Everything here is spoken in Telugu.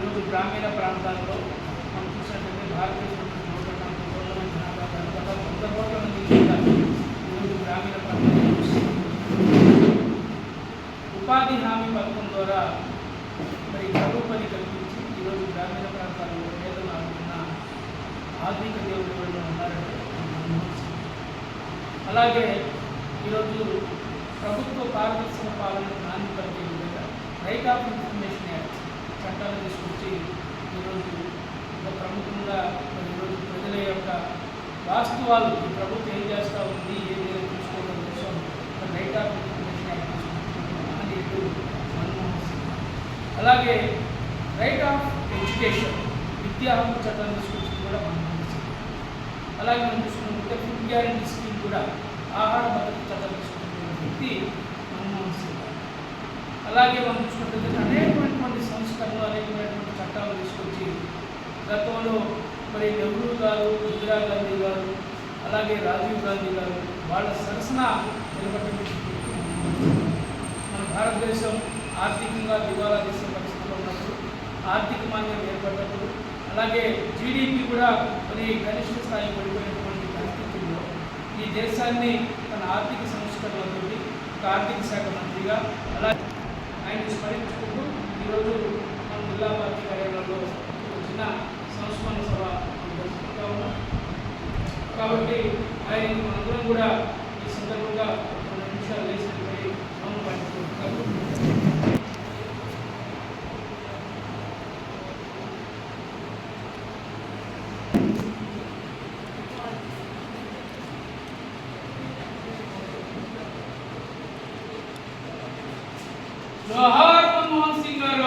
ఈరోజు గ్రామీణ ప్రాంతాల్లో మనం చూసినట్లయితే భారతదేశంలో 140 కోట్ల మంది జనాభా గత 100 కోట్ల మంది ఈరోజు గ్రామీణ ప్రాంతాల్లో ఉపాధి హామీ పథకం ద్వారా మరి ప్రభుత్వ పని కల్పించి ఈరోజు గ్రామీణ ప్రాంతాల్లో పేదలు ఆడుతున్న ఆర్థిక దేవుడు ఎవరు ఉన్నారంటే అలాగే ఈరోజు ప్రభుత్వ పారదర్శక పాలనకు నాంది పలికే విధంగా రైట్ ఆఫ్ ఇన్ఫర్మేషన్ యాక్ట్ చట్టాలు తీసుకొచ్చి ఈరోజు ఒక ప్రముఖంగా మరి ఈరోజు ప్రజల యొక్క వాస్తవాలు ఈ ప్రభుత్వం ఏం చేస్తూ ఉంది ఏది చూసుకోవడం కోసం రైట్ ఆఫ్ ఇన్ఫర్మేషన్ యాక్ట్ తీసుకుంటున్నాను మన్మోహన్ సింగ్. అలాగే రైట్ ఆఫ్ ఎడ్యుకేషన్ విద్యా హక్కు చట్టాలు తీసుకొచ్చింది కూడా మన్మోహన్ సింగ్. అలాగే మనం చూసుకున్నట్లయితే ఫుడ్ గ్యారెంటీ స్కీమ్ కూడా ఆహార భద్రత చట్టాలు తీసుకుంటున్న వ్యక్తి మన్మోహన్ సింగ్. అలాగే మనం చూసుకున్నట్లయితే అనేకమైనటువంటి సంస్కరణలు అనేకమైనటువంటి చట్టాలు తీసుకొచ్చి గతంలో మరి నెహ్రూ గారు ఇందిరాగాంధీ గారు అలాగే రాజీవ్ గాంధీ గారు వాళ్ళ సరసన నిలబడిన మన భారతదేశం ఆర్థికంగా దివాలా చేసే పరిస్థితిలో ఉన్నప్పుడు ఆర్థిక మాన్యం ఏర్పడినప్పుడు అలాగే జీడిపి కూడా మరి కనిష్ట స్థాయి పడిపోయినటువంటి పరిస్థితుల్లో ఈ దేశాన్ని తన ఆర్థిక సంస్కరణలతోటి ఒక ఆర్థిక శాఖ మంత్రిగా అలాగే ఆయన స్మరించుకుంటూ ఈరోజు మన జిల్లా పార్టీ కార్యాలయంలో చిన్న సంస్మరణ సభ జరుపుకుంటా ఉన్నాం. కాబట్టి ఆయన మనందరం కూడా ఈ సందర్భంగా 2 నిమిషాలు లేచినట్లయి మౌనం పాటించుకుంటారు. జోహార్ మన్మోహన్ సింగ్ గారు.